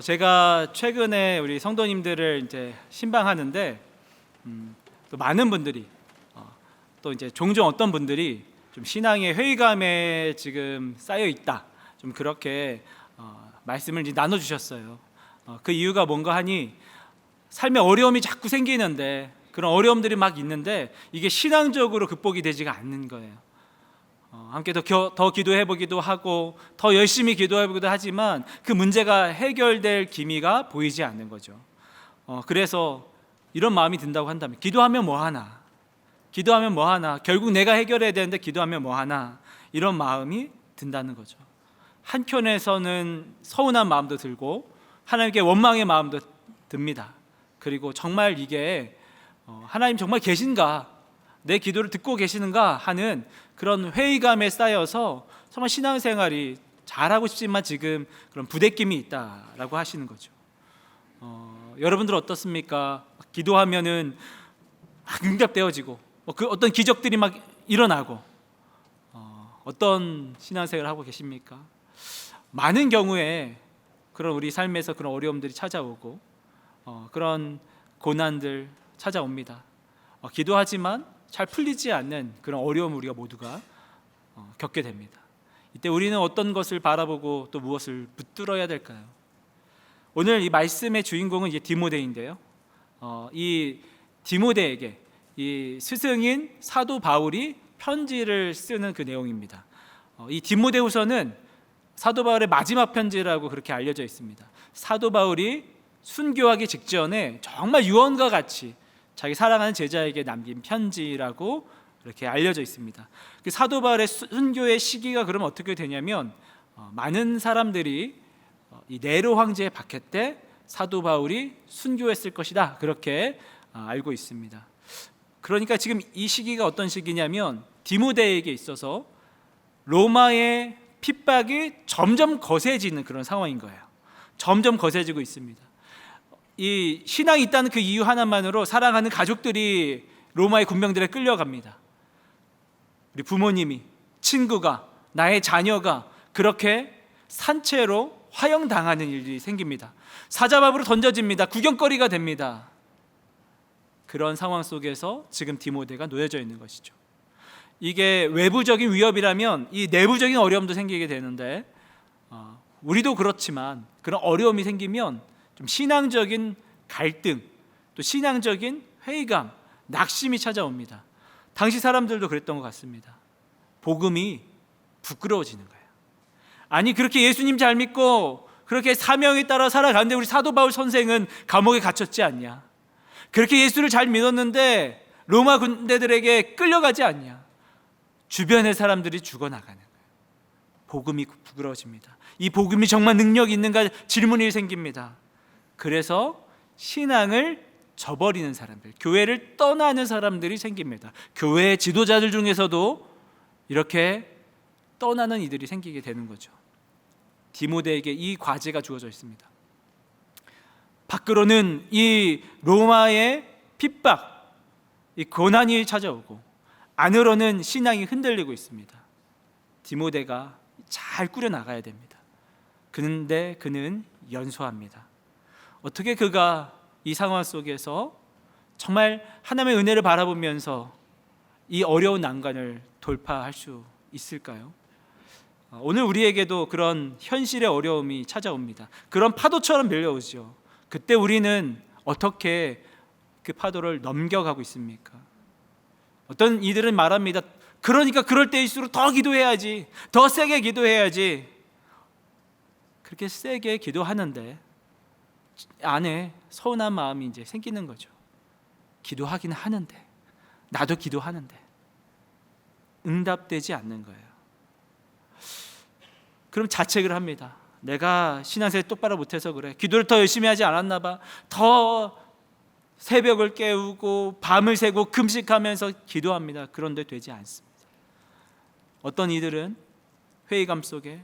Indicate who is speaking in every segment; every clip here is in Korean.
Speaker 1: 제가 최근에 우리 성도님들을 이제 신방하는데 또 많은 분들이 또 이제 종종 어떤 분들이 좀 신앙의 회의감에 지금 쌓여 있다, 좀 그렇게 말씀을 이제 나눠주셨어요. 그 이유가 뭔가 하니 삶에 어려움이 자꾸 생기는데, 그런 어려움들이 막 있는데 이게 신앙적으로 극복이 되지가 않는 거예요. 함께 더 기도해 보기도 하고 더 열심히 기도해 보기도 하지만 그 문제가 해결될 기미가 보이지 않는 거죠. 그래서 이런 마음이 든다고 한다면, 기도하면 뭐 하나? 기도하면 뭐 하나? 결국 내가 해결해야 되는데 기도하면 뭐 하나? 이런 마음이 든다는 거죠. 한켠에서는 서운한 마음도 들고 하나님께 원망의 마음도 듭니다. 그리고 정말 이게 하나님 정말 계신가? 내 기도를 듣고 계시는가? 하는 그런 회의감에 쌓여서 정말 신앙생활이 잘하고 싶지만 지금 그런 부대낌이 있다라고 하시는 거죠. 여러분들 어떻습니까? 기도하면은 막 응답되어지고 그 어떤 기적들이 막 일어나고 어떤 신앙생활을 하고 계십니까? 많은 경우에 그런 우리 삶에서 그런 어려움들이 찾아오고 그런 고난들 찾아옵니다. 기도하지만 잘 풀리지 않는 그런 어려움을 우리가 모두가 겪게 됩니다. 이때 우리는 어떤 것을 바라보고 또 무엇을 붙들어야 될까요? 오늘 이 말씀의 주인공은 이제 디모데인데요. 이 디모데에게 이 스승인 사도 바울이 편지를 쓰는 그 내용입니다. 이 디모데후서는 사도 바울의 마지막 편지라고 그렇게 알려져 있습니다. 사도 바울이 순교하기 직전에 정말 유언과 같이 자기 사랑하는 제자에게 남긴 편지라고 이렇게 알려져 있습니다. 그 사도 바울의 순교의 시기가 그러면 어떻게 되냐면, 많은 사람들이 이 네로 황제의 박해 때 사도 바울이 순교했을 것이다, 그렇게 알고 있습니다. 그러니까 지금 이 시기가 어떤 시기냐면 디모데에게 있어서 로마의 핍박이 점점 거세지는 그런 상황인 거예요. 점점 거세지고 있습니다. 이 신앙이 있다는 그 이유 하나만으로 사랑하는 가족들이 로마의 군병들에 끌려갑니다. 우리 부모님이, 친구가, 나의 자녀가 그렇게 산채로 화형당하는 일이 생깁니다. 사자밥으로 던져집니다. 구경거리가 됩니다. 그런 상황 속에서 지금 디모데가 놓여져 있는 것이죠. 이게 외부적인 위협이라면 이 내부적인 어려움도 생기게 되는데, 우리도 그렇지만 그런 어려움이 생기면 좀 신앙적인 갈등, 또 신앙적인 회의감, 낙심이 찾아옵니다. 당시 사람들도 그랬던 것 같습니다. 복음이 부끄러워지는 거예요. 아니, 그렇게 예수님 잘 믿고 그렇게 사명에 따라 살아가는데 우리 사도 바울 선생은 감옥에 갇혔지 않냐? 그렇게 예수를 잘 믿었는데 로마 군대들에게 끌려가지 않냐? 주변의 사람들이 죽어나가는 거예요. 복음이 부끄러워집니다. 이 복음이 정말 능력이 있는가 질문이 생깁니다. 그래서 신앙을 저버리는 사람들, 교회를 떠나는 사람들이 생깁니다. 교회 지도자들 중에서도 이렇게 떠나는 이들이 생기게 되는 거죠. 디모데에게 이 과제가 주어져 있습니다. 밖으로는 이 로마의 핍박, 이 고난이 찾아오고 안으로는 신앙이 흔들리고 있습니다. 디모데가 잘 꾸려나가야 됩니다. 그런데 그는 연소합니다. 어떻게 그가 이 상황 속에서 정말 하나님의 은혜를 바라보면서 이 어려운 난관을 돌파할 수 있을까요? 오늘 우리에게도 그런 현실의 어려움이 찾아옵니다. 그런 파도처럼 밀려오죠. 그때 우리는 어떻게 그 파도를 넘겨가고 있습니까? 어떤 이들은 말합니다. 그러니까 그럴 때일수록 더 기도해야지, 더 세게 기도해야지. 그렇게 세게 기도하는데 안에 서운한 마음이 이제 생기는 거죠. 기도하긴 하는데, 나도 기도하는데 응답되지 않는 거예요. 그럼 자책을 합니다. 내가 신앙생활 똑바로 못해서 그래. 기도를 더 열심히 하지 않았나 봐. 더 새벽을 깨우고 밤을 새고 금식하면서 기도합니다. 그런데 되지 않습니다. 어떤 이들은 회의감 속에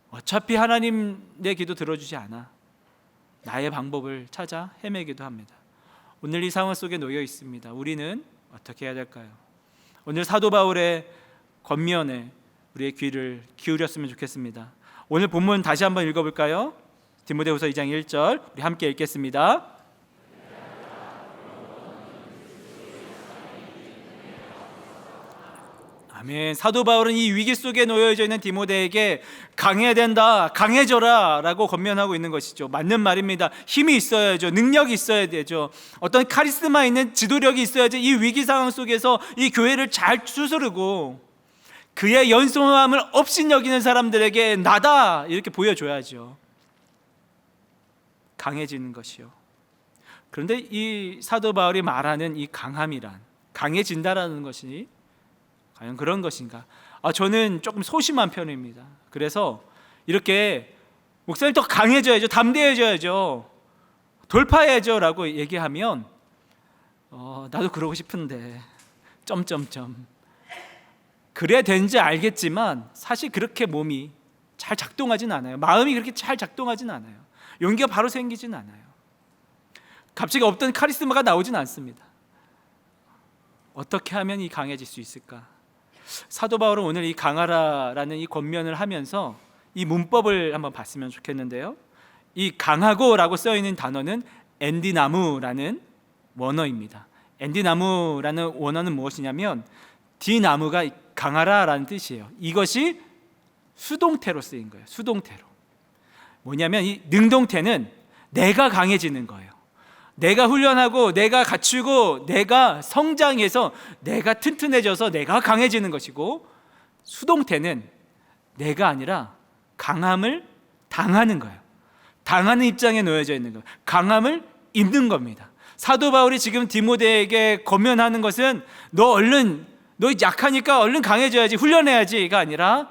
Speaker 1: 어차피 하나님 내 기도 들어주지 않아, 나의 방법을 찾아 헤매기도 합니다. 오늘 이 상황 속에 놓여 있습니다. 우리는 어떻게 해야 될까요? 오늘 사도 바울의 권면에 우리의 귀를 기울였으면 좋겠습니다. 오늘 본문 다시 한번 읽어볼까요? 디모데후서 2장 1절 우리 함께 읽겠습니다. 아멘. 사도 바울은 이 위기 속에 놓여져 있는 디모데에게 강해야 된다, 강해져라 라고 권면하고 있는 것이죠. 맞는 말입니다. 힘이 있어야죠. 능력이 있어야 되죠. 어떤 카리스마 있는 지도력이 있어야지 이 위기 상황 속에서 이 교회를 잘 추스르고 그의 연소함을 업신여기는 사람들에게 나다 이렇게 보여줘야죠. 강해지는 것이요. 그런데 이 사도 바울이 말하는 이 강함이란, 강해진다라는 것이 과연 그런 것인가? 저는 조금 소심한 편입니다. 그래서 이렇게 목사님 더 강해져야죠, 담대해져야죠, 돌파해야죠 라고 얘기하면 나도 그러고 싶은데 점점점 그래야 되는지 알겠지만 사실 그렇게 몸이 잘 작동하진 않아요. 마음이 그렇게 잘 작동하진 않아요. 용기가 바로 생기진 않아요. 갑자기 없던 카리스마가 나오진 않습니다. 어떻게 하면 이 강해질 수 있을까? 사도 바울은 오늘 이 강하라라는 이 권면을 하면서 이 문법을 한번 봤으면 좋겠는데요. 이 강하고라고 써 있는 단어는 엔디나무라는 원어입니다. 엔디나무라는 원어는 무엇이냐면 디나무가 강하라라는 뜻이에요. 이것이 수동태로 쓰인 거예요. 수동태로. 뭐냐면 이 능동태는 내가 강해지는 거예요. 내가 훈련하고 내가 갖추고 내가 성장해서 내가 튼튼해져서 내가 강해지는 것이고, 수동태는 내가 아니라 강함을 당하는 거예요. 당하는 입장에 놓여져 있는 거예요. 강함을 입는 겁니다. 사도 바울이 지금 디모데에게 권면하는 것은 너 약하니까 얼른 강해져야지, 훈련해야지가 아니라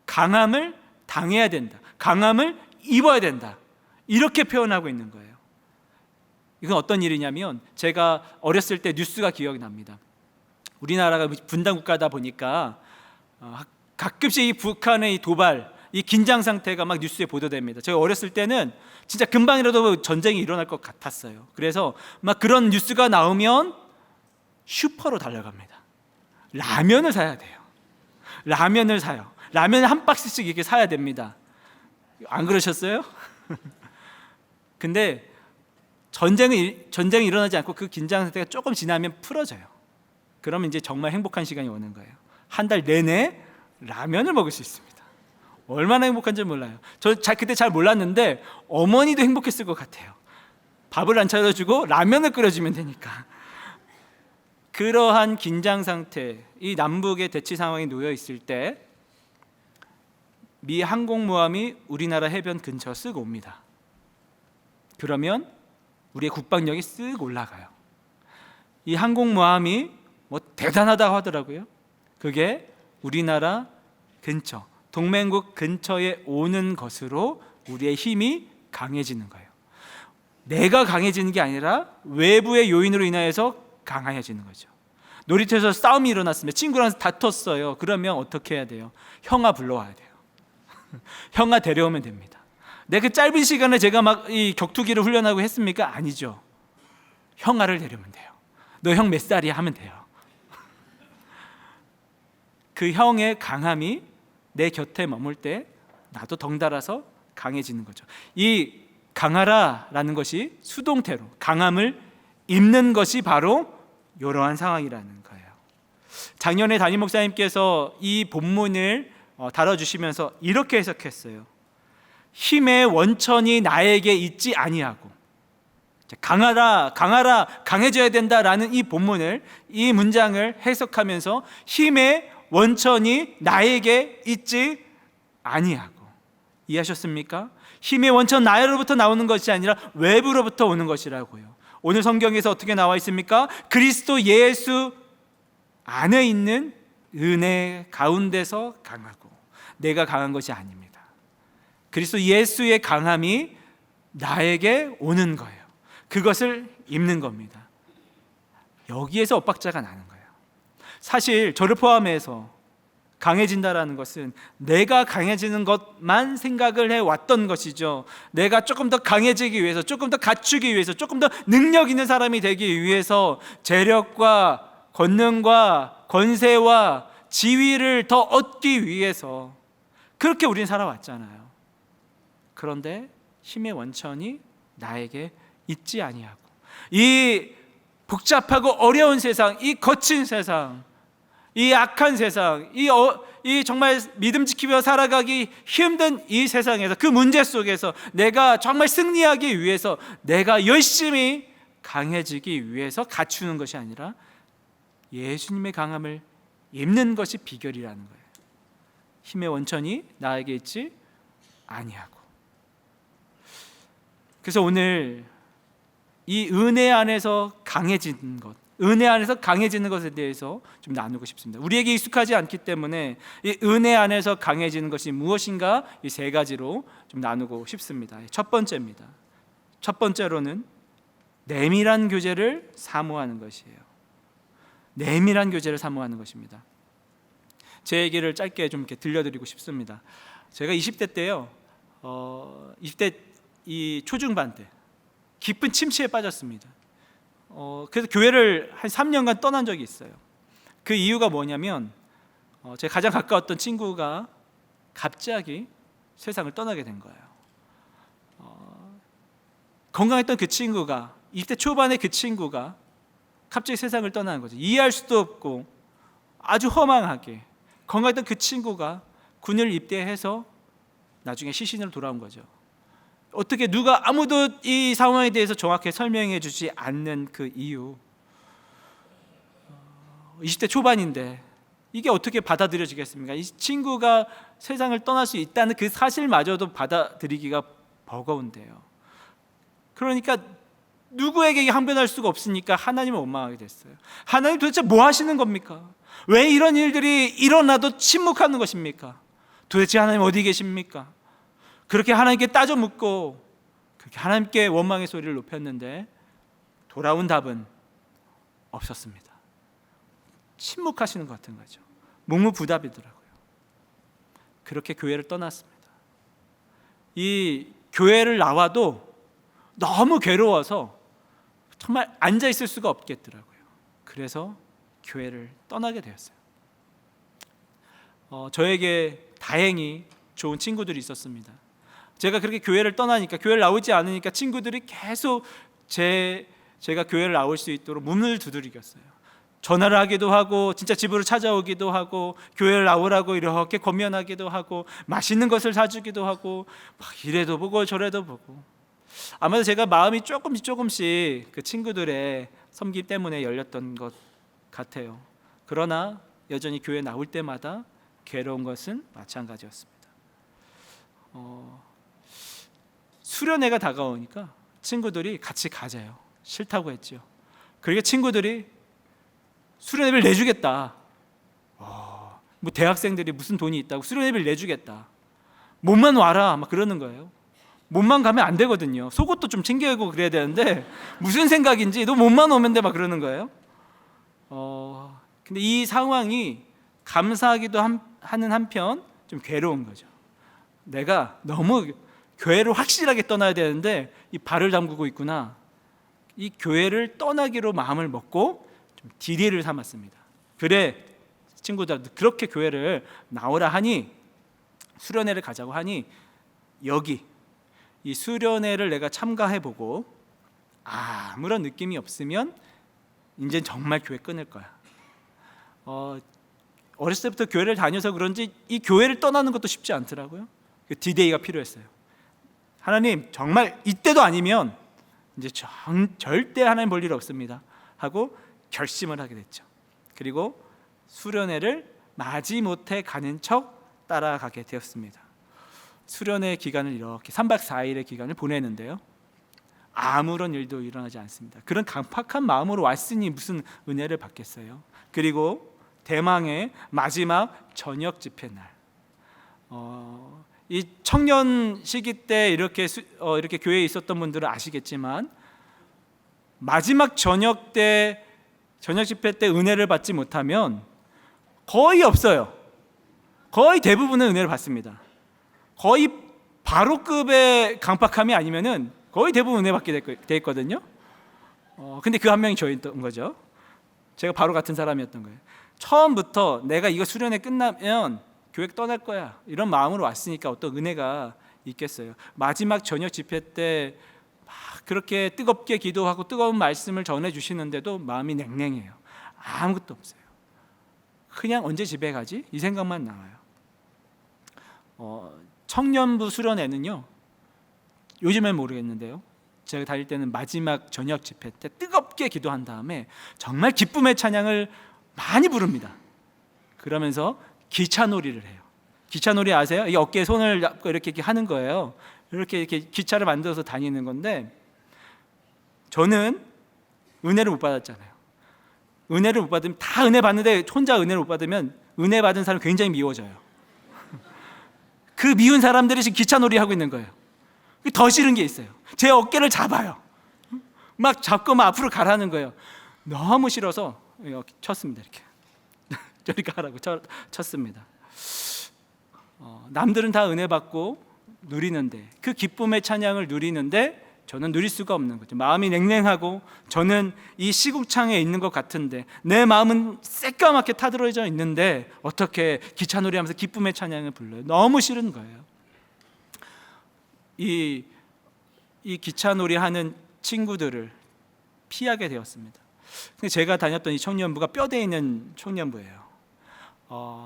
Speaker 1: 강함을 당해야 된다, 강함을 입어야 된다, 이렇게 표현하고 있는 거예요. 이건 어떤 일이냐면 제가 어렸을 때 뉴스가 기억이 납니다. 우리나라가 분단 국가다 보니까 가끔씩 이 북한의 이 도발, 이 긴장 상태가 막 뉴스에 보도됩니다. 제가 어렸을 때는 진짜 금방이라도 전쟁이 일어날 것 같았어요. 그래서 막 그런 뉴스가 나오면 슈퍼로 달려갑니다. 라면을 사야 돼요. 라면을 사요. 라면 한 박스씩 이렇게 사야 됩니다. 안 그러셨어요? 근데 전쟁이 일어나지 않고 그 긴장 상태가 조금 지나면 풀어져요. 그러면 이제 정말 행복한 시간이 오는 거예요. 한 달 내내 라면을 먹을 수 있습니다. 얼마나 행복한지 몰라요. 저 그때 잘 몰랐는데 어머니도 행복했을 것 같아요. 밥을 안 차려주고 라면을 끓여주면 되니까. 그러한 긴장 상태, 이 남북의 대치 상황이 놓여 있을 때 미 항공모함이 우리나라 해변 근처 쓱 옵니다. 그러면 우리의 국방력이 쓱 올라가요. 이 항공모함이 뭐 대단하다고 하더라고요. 그게 우리나라 근처, 동맹국 근처에 오는 것으로 우리의 힘이 강해지는 거예요. 내가 강해지는 게 아니라 외부의 요인으로 인하여서 강해지는 거죠. 놀이터에서 싸움이 일어났습니다. 친구랑 다퉜어요. 그러면 어떻게 해야 돼요? 형아 불러와야 돼요. 형아 데려오면 됩니다. 그 짧은 시간에 제가 막 이 격투기를 훈련하고 했습니까? 아니죠. 형아를 데려오면 돼요. 너 형 몇 살이야? 하면 돼요. 그 형의 강함이 내 곁에 머물 때 나도 덩달아서 강해지는 거죠. 이 강하라라는 것이 수동태로 강함을 입는 것이 바로 이러한 상황이라는 거예요. 작년에 담임 목사님께서 이 본문을 다뤄주시면서 이렇게 해석했어요. 힘의 원천이 나에게 있지 아니하고, 강하라, 강해져야 된다라는 이 본문을, 이 문장을 해석하면서 힘의 원천이 나에게 있지 아니하고, 이해하셨습니까? 힘의 원천 나로부터 나오는 것이 아니라 외부로부터 오는 것이라고요. 오늘 성경에서 어떻게 나와 있습니까? 그리스도 예수 안에 있는 은혜 가운데서 강하고, 내가 강한 것이 아닙니다. 그리스도 예수의 강함이 나에게 오는 거예요. 그것을 입는 겁니다. 여기에서 엇박자가 나는 거예요. 사실 저를 포함해서 강해진다라는 것은 내가 강해지는 것만 생각을 해왔던 것이죠. 내가 조금 더 강해지기 위해서, 조금 더 갖추기 위해서, 조금 더 능력 있는 사람이 되기 위해서 재력과 권능과 권세와 지위를 더 얻기 위해서 그렇게 우리는 살아왔잖아요. 그런데 힘의 원천이 나에게 있지 아니하고. 이 복잡하고 어려운 세상, 이 거친 세상, 이 악한 세상, 이 정말 믿음 지키며 살아가기 힘든 이 세상에서, 그 문제 속에서 내가 정말 승리하기 위해서, 내가 열심히 강해지기 위해서 갖추는 것이 아니라 예수님의 강함을 입는 것이 비결이라는 거예요. 힘의 원천이 나에게 있지 아니하고. 그래서 오늘 이 은혜 안에서 강해지는 것, 은혜 안에서 강해지는 것에 대해서 좀 나누고 싶습니다. 우리에게 익숙하지 않기 때문에 이 은혜 안에서 강해지는 것이 무엇인가, 이 세 가지로 좀 나누고 싶습니다. 첫 번째입니다. 첫 번째로는 내밀한 교제를 사모하는 것이에요. 내밀한 교제를 사모하는 것입니다. 제 얘기를 짧게 좀 이렇게 들려드리고 싶습니다. 제가 20대 때요, 20대 이 초중반 때 깊은 침체에 빠졌습니다. 그래서 교회를 한 3년간 떠난 적이 있어요. 그 이유가 뭐냐면 제 가장 가까웠던 친구가 갑자기 세상을 떠나게 된 거예요. 건강했던 그 친구가, 20대 초반의 그 친구가 갑자기 세상을 떠나는 거죠. 이해할 수도 없고 아주 허망하게 건강했던 그 친구가 군을 입대해서 나중에 시신으로 돌아온 거죠. 어떻게 누가 아무도 이 상황에 대해서 정확히 설명해 주지 않는 그 이유, 20대 초반인데 이게 어떻게 받아들여지겠습니까? 이 친구가 세상을 떠날 수 있다는 그 사실마저도 받아들이기가 버거운데요. 그러니까 누구에게 항변할 수가 없으니까 하나님을 원망하게 됐어요. 하나님 도대체 뭐 하시는 겁니까? 왜 이런 일들이 일어나도 침묵하는 것입니까? 도대체 하나님 어디 계십니까? 그렇게 하나님께 따져 묻고 그렇게 하나님께 원망의 소리를 높였는데 돌아온 답은 없었습니다. 침묵하시는 것 같은 거죠. 묵묵부답이더라고요. 그렇게 교회를 떠났습니다. 이 교회를 나와도 너무 괴로워서 정말 앉아 있을 수가 없겠더라고요. 그래서 교회를 떠나게 되었어요. 저에게 다행히 좋은 친구들이 있었습니다. 제가 그렇게 교회를 떠나니까, 교회를 나오지 않으니까 친구들이 계속 제가 교회를 나올 수 있도록 문을 두드리겠어요. 전화를 하기도 하고 진짜 집으로 찾아오기도 하고 교회를 나오라고 이렇게 권면하기도 하고 맛있는 것을 사주기도 하고 막 이래도 보고 저래도 보고. 아마도 제가 마음이 조금씩 그 친구들의 섬김 때문에 열렸던 것 같아요. 그러나 여전히 교회 나올 때마다 괴로운 것은 마찬가지였습니다. 수련회가 다가오니까 친구들이 같이 가자요. 싫다고 했죠. 그러니까 친구들이 수련회비를 내주겠다. 뭐 대학생들이 무슨 돈이 있다고 수련회비를 내주겠다. 몸만 와라 막 그러는 거예요. 몸만 가면 안 되거든요. 속옷도 좀 챙겨가고 그래야 되는데 무슨 생각인지 너 몸만 오면 돼 막 그러는 거예요. 근데 이 상황이 감사하기도 하는 한편 좀 괴로운 거죠. 내가 너무 교회를 확실하게 떠나야 되는데 이 발을 담그고 있구나. 이 교회를 떠나기로 마음을 먹고 좀 딜을 삼았습니다. 그래 친구들 그렇게 교회를 나오라 하니, 수련회를 가자고 하니 여기 이 수련회를 내가 참가해보고 아무런 느낌이 없으면 이제 정말 교회 끊을 거야. 어렸을 때부터 교회를 다녀서 그런지 이 교회를 떠나는 것도 쉽지 않더라고요. 그 디데이가 필요했어요. 하나님 정말 이때도 아니면 이제 절대 하나님 볼 일 없습니다 하고 결심을 하게 됐죠. 그리고 수련회를 마지못해 가는 척 따라가게 되었습니다. 수련회 기간을 이렇게 3박 4일의 기간을 보내는데요, 아무런 일도 일어나지 않습니다. 그런 강팍한 마음으로 왔으니 무슨 은혜를 받겠어요. 그리고 대망의 마지막 저녁 집회 날, 이 청년 시기 때 이렇게 교회에 있었던 분들은 아시겠지만 마지막 저녁 집회 때 은혜를 받지 못하면 거의 없어요. 거의 대부분은 은혜를 받습니다. 거의 바로급의 강팍함이 아니면은 거의 대부분 은혜 받게 돼 있거든요. 근데 그 한 명이 저였던 거죠. 제가 바로 같은 사람이었던 거예요. 처음부터 내가 이거 수련회 끝나면 교회 떠날 거야 이런 마음으로 왔으니까 어떤 은혜가 있겠어요? 마지막 저녁 집회 때 막 그렇게 뜨겁게 기도하고 뜨거운 말씀을 전해주시는데도 마음이 냉랭해요. 아무것도 없어요. 그냥 언제 집에 가지? 이 생각만 나와요. 청년부 수련회는요, 요즘엔 모르겠는데요, 제가 다닐 때는 마지막 저녁 집회 때 뜨겁게 기도한 다음에 정말 기쁨의 찬양을 많이 부릅니다. 그러면서 기차놀이를 해요. 기차놀이 아세요? 이 어깨에 손을 잡고 이렇게 하는 거예요. 이렇게 기차를 만들어서 다니는 건데, 저는 은혜를 못 받았잖아요. 은혜를 못 받으면, 다 은혜 받는데 혼자 은혜를 못 받으면 은혜 받은 사람 굉장히 미워져요. 그 미운 사람들이 지금 기차놀이 하고 있는 거예요. 더 싫은 게 있어요. 제 어깨를 잡아요. 막 잡고 막 앞으로 가라는 거예요. 너무 싫어서 쳤습니다. 이렇게 저리 가라고 쳤습니다. 남들은 다 은혜 받고 누리는데, 그 기쁨의 찬양을 누리는데 저는 누릴 수가 없는 거죠. 마음이 냉랭하고 저는 이 시궁창에 있는 것 같은데, 내 마음은 새까맣게 타들어져 있는데 어떻게 기차놀이 하면서 기쁨의 찬양을 불러요? 너무 싫은 거예요. 이 기차놀이 하는 친구들을 피하게 되었습니다. 근데 제가 다녔던 이 청년부가 뼈대 있는 청년부예요.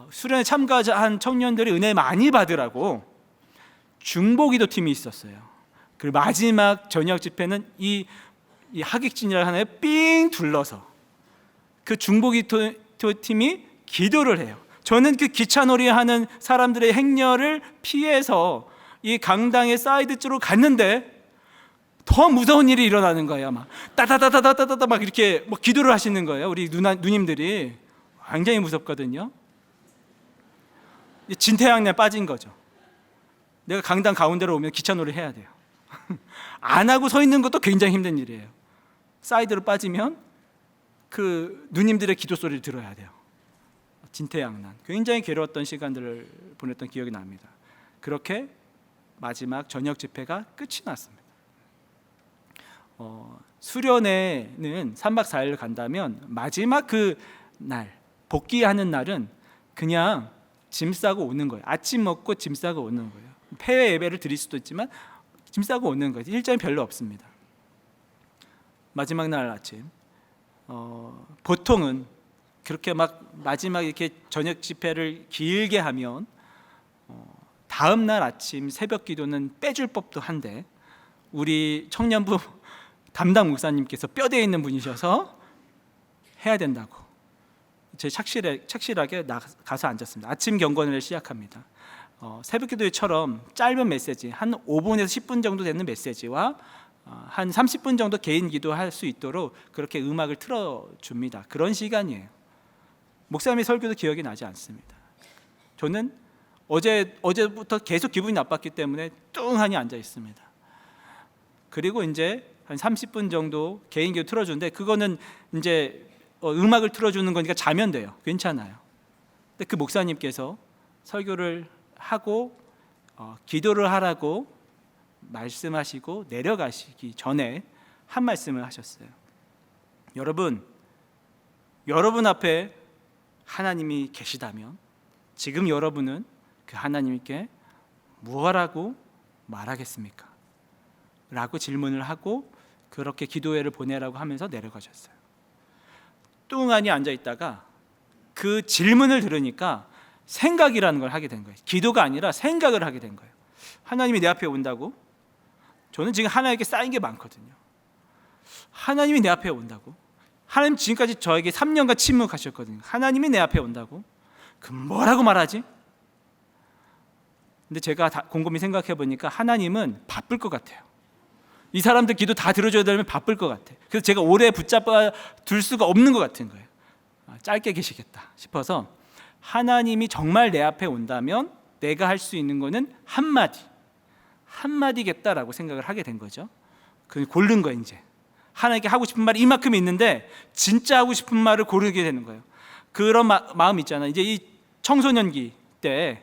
Speaker 1: 수련회 참가한 청년들이 은혜 많이 받으라고 중보기도 팀이 있었어요. 그리고 마지막 저녁 집회는 이 하객진이라는 하나에 삥 둘러서 그 중보기도 팀이 기도를 해요. 저는 그 기차놀이 하는 사람들의 행렬을 피해서 이 강당의 사이드 쪽으로 갔는데 더 무서운 일이 일어나는 거예요. 막 따다다다다다다 막 이렇게 뭐 기도를 하시는 거예요. 우리 누님들이 굉장히 무섭거든요. 진태양내 빠진 거죠. 내가 강당 가운데로 오면 기차놀이 해야 돼요. 안 하고 서 있는 것도 굉장히 힘든 일이에요. 사이드로 빠지면 그 누님들의 기도 소리를 들어야 돼요. 진태양난. 굉장히 괴로웠던 시간들을 보냈던 기억이 납니다. 그렇게 마지막 저녁 집회가 끝이 났습니다. 수련회는 3박 4일 간다면 마지막 그 날, 복귀하는 날은 그냥 짐 싸고 오는 거예요. 아침 먹고 짐 싸고 오는 거예요. 폐회 예배를 드릴 수도 있지만 짐 싸고 오는 거예요. 일정이 별로 없습니다. 마지막 날 아침, 보통은 그렇게 막 마지막 이렇게 저녁 집회를 길게 하면 다음 날 아침 새벽 기도는 빼줄 법도 한데, 우리 청년부 담당 목사님께서 뼈대에 있는 분이셔서 해야 된다고 제 착실하게 가서 앉았습니다. 아침 경건을 시작합니다. 새벽 기도회처럼 짧은 메시지, 한 5분에서 10분 정도 되는 메시지와 한 30분 정도 개인 기도할 수 있도록 그렇게 음악을 틀어줍니다. 그런 시간이에요. 목사님의 설교도 기억이 나지 않습니다. 저는 어제부터 계속 기분이 나빴기 때문에 뚱하니 앉아 있습니다. 그리고 이제 한 30분 정도 개인 기도 틀어주는데, 그거는 이제 음악을 틀어주는 거니까 자면 돼요. 괜찮아요. 근데 그 목사님께서 설교를 하고 기도를 하라고 말씀하시고 내려가시기 전에 한 말씀을 하셨어요. 여러분 앞에 하나님이 계시다면 지금 여러분은 그 하나님께 무엇라고 말하겠습니까? 라고 질문을 하고 그렇게 기도회를 보내라고 하면서 내려가셨어요. 뚱하니 앉아 있다가 그 질문을 들으니까 생각이라는 걸 하게 된 거예요. 기도가 아니라 생각을 하게 된 거예요. 하나님이 내 앞에 온다고? 저는 지금 하나님께 쌓인 게 많거든요. 하나님이 내 앞에 온다고? 하나님 지금까지 저에게 3년간 침묵하셨거든요. 하나님이 내 앞에 온다고? 그럼 뭐라고 말하지? 근데 제가 곰곰이 생각해 보니까 하나님은 바쁠 것 같아요. 이 사람들 기도 다 들어줘야 되면 바쁠 것 같아요. 그래서 제가 오래 붙잡아 둘 수가 없는 것 같은 거예요. 짧게 계시겠다 싶어서, 하나님이 정말 내 앞에 온다면 내가 할 수 있는 거는 한마디겠다라고 생각을 하게 된 거죠. 그 고른 거예요. 이제 하나님께 하고 싶은 말이 이만큼 있는데 진짜 하고 싶은 말을 고르게 되는 거예요. 그런 마음 있잖아요. 이제 이 청소년기 때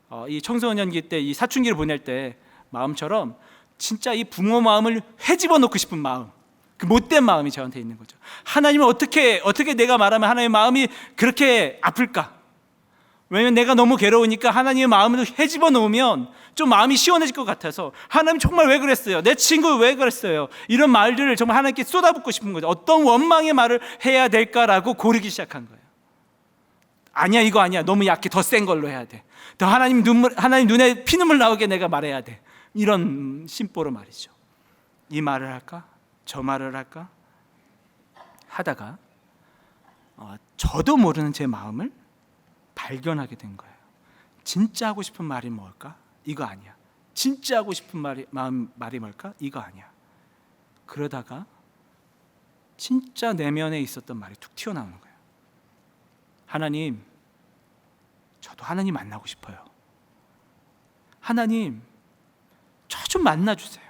Speaker 1: 이 사춘기를 보낼 때 마음처럼 진짜 이 부모 마음을 헤집어 놓고 싶은 마음, 그 못된 마음이 저한테 있는 거죠. 하나님은 어떻게 내가 말하면 하나님의 마음이 그렇게 아플까? 왜냐면 내가 너무 괴로우니까 하나님의 마음을 헤집어 놓으면 좀 마음이 시원해질 것 같아서, 하나님 정말 왜 그랬어요? 내 친구 왜 그랬어요? 이런 말들을 정말 하나님께 쏟아붓고 싶은 거죠. 어떤 원망의 말을 해야 될까라고 고르기 시작한 거예요. 아니야, 이거 아니야, 너무 약해, 더 센 걸로 해야 돼. 더 하나님 눈에 피눈물 나오게 내가 말해야 돼. 이런 심보로 말이죠. 이 말을 할까? 저 말을 할까? 하다가 저도 모르는 제 마음을 발견하게 된 거예요. 진짜 하고 싶은 말이 뭘까? 이거 아니야. 진짜 하고 싶은 말이 뭘까? 이거 아니야. 그러다가 진짜 내면에 있었던 말이 툭 튀어나오는 거예요. 하나님, 저도 하나님 만나고 싶어요. 하나님, 저 좀 만나주세요.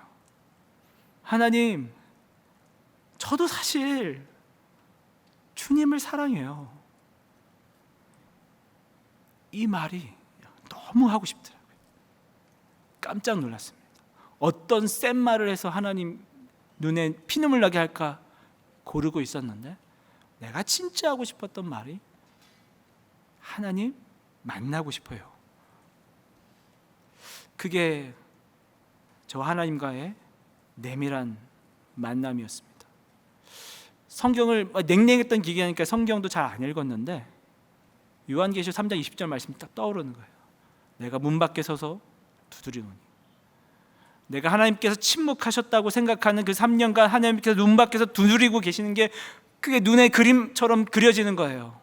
Speaker 1: 하나님, 저도 사실 주님을 사랑해요. 이 말이 너무 하고 싶더라고요. 깜짝 놀랐습니다. 어떤 센 말을 해서 하나님 눈에 피눈물 나게 할까 고르고 있었는데, 내가 진짜 하고 싶었던 말이 하나님 만나고 싶어요. 그게 저 하나님과의 내밀한 만남이었습니다. 성경을 냉랭했던 기계니까 성경도 잘 안 읽었는데 요한계시록 3장 20절 말씀이 딱 떠오르는 거예요. 내가 문 밖에 서서 두드리노니. 내가 하나님께서 침묵하셨다고 생각하는 그 3년간 하나님께서 문 밖에서 두드리고 계시는 게 그게 눈에 그림처럼 그려지는 거예요.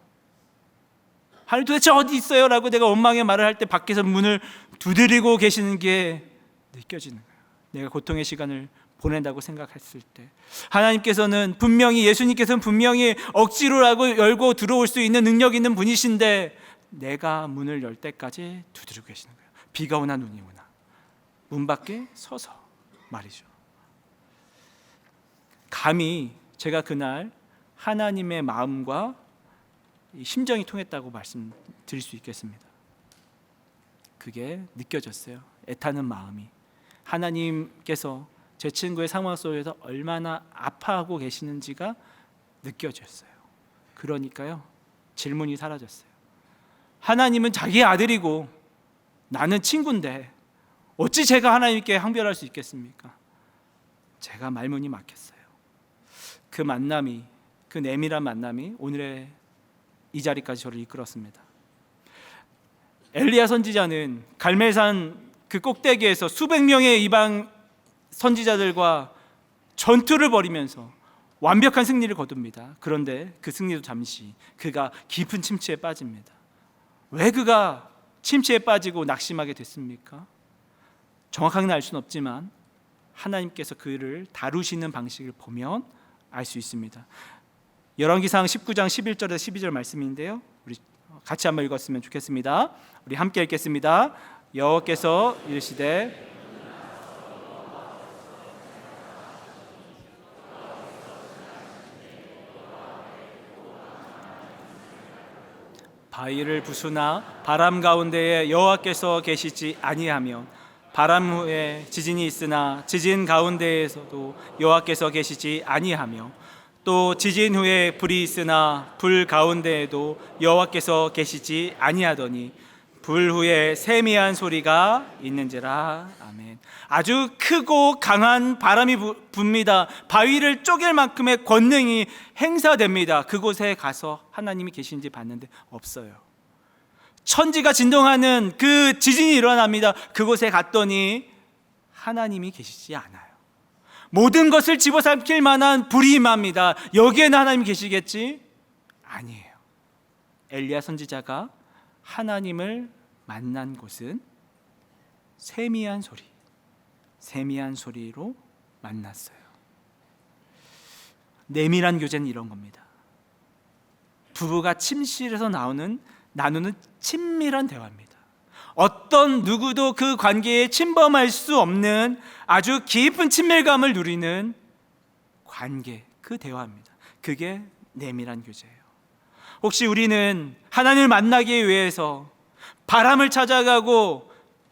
Speaker 1: 하나님 도대체 어디 있어요? 라고 내가 원망의 말을 할 때 밖에서 문을 두드리고 계시는 게 느껴지는 거예요. 내가 고통의 시간을 보낸다고 생각했을 때 하나님께서는 분명히, 예수님께서는 분명히 억지로라고 열고 들어올 수 있는 능력 있는 분이신데 내가 문을 열 때까지 두드리고 계시는 거예요. 비가 오나 눈이 오나 문 밖에 서서 말이죠. 감히 제가 그날 하나님의 마음과 심정이 통했다고 말씀드릴 수 있겠습니다. 그게 느껴졌어요. 애타는 마음이. 하나님께서 제 친구의 상황 속에서 얼마나 아파하고 계시는지가 느껴졌어요. 그러니까요, 질문이 사라졌어요. 하나님은 자기의 아들이고 나는 친구인데 어찌 제가 하나님께 항변할 수 있겠습니까? 제가 말문이 막혔어요. 그 만남이, 그 내밀한 만남이 오늘의 이 자리까지 저를 이끌었습니다. 엘리야 선지자는 갈멜산 그 꼭대기에서 수백 명의 이방 선지자들과 전투를 벌이면서 완벽한 승리를 거둡니다. 그런데 그 승리도 잠시 그가 깊은 침체에 빠집니다. 왜 그가 침체에 빠지고 낙심하게 됐습니까? 정확하게는 알 수는 없지만 하나님께서 그를 다루시는 방식을 보면 알 수 있습니다. 열왕기상 19장 11절에서 12절 말씀인데요, 우리 같이 한번 읽었으면 좋겠습니다. 우리 함께 읽겠습니다. 여호와께서 이르시되 바위를 부수나 바람 가운데에 여호와께서 계시지 아니하며 바람 후에 지진이 있으나 지진 가운데에서도 여호와께서 계시지 아니하며 또 지진 후에 불이 있으나 불 가운데에도 여호와께서 계시지 아니하더니 불 후에 세미한 소리가 있는지라. 아멘. 아주 크고 강한 바람이 붑니다. 바위를 쪼갤 만큼의 권능이 행사됩니다. 그곳에 가서 하나님이 계신지 봤는데 없어요. 천지가 진동하는 그 지진이 일어납니다. 그곳에 갔더니 하나님이 계시지 않아요. 모든 것을 집어삼킬 만한 불이 임합니다. 여기에는 하나님이 계시겠지? 아니에요. 엘리야 선지자가 하나님을 만난 곳은 세미한 소리로 만났어요. 내밀한 교제는 이런 겁니다. 부부가 침실에서 나누는 친밀한 대화입니다. 어떤 누구도 그 관계에 침범할 수 없는 아주 깊은 친밀감을 누리는 관계, 그 대화입니다. 그게 내밀한 교제예요. 혹시 우리는 하나님을 만나기 위해서 바람을 찾아가고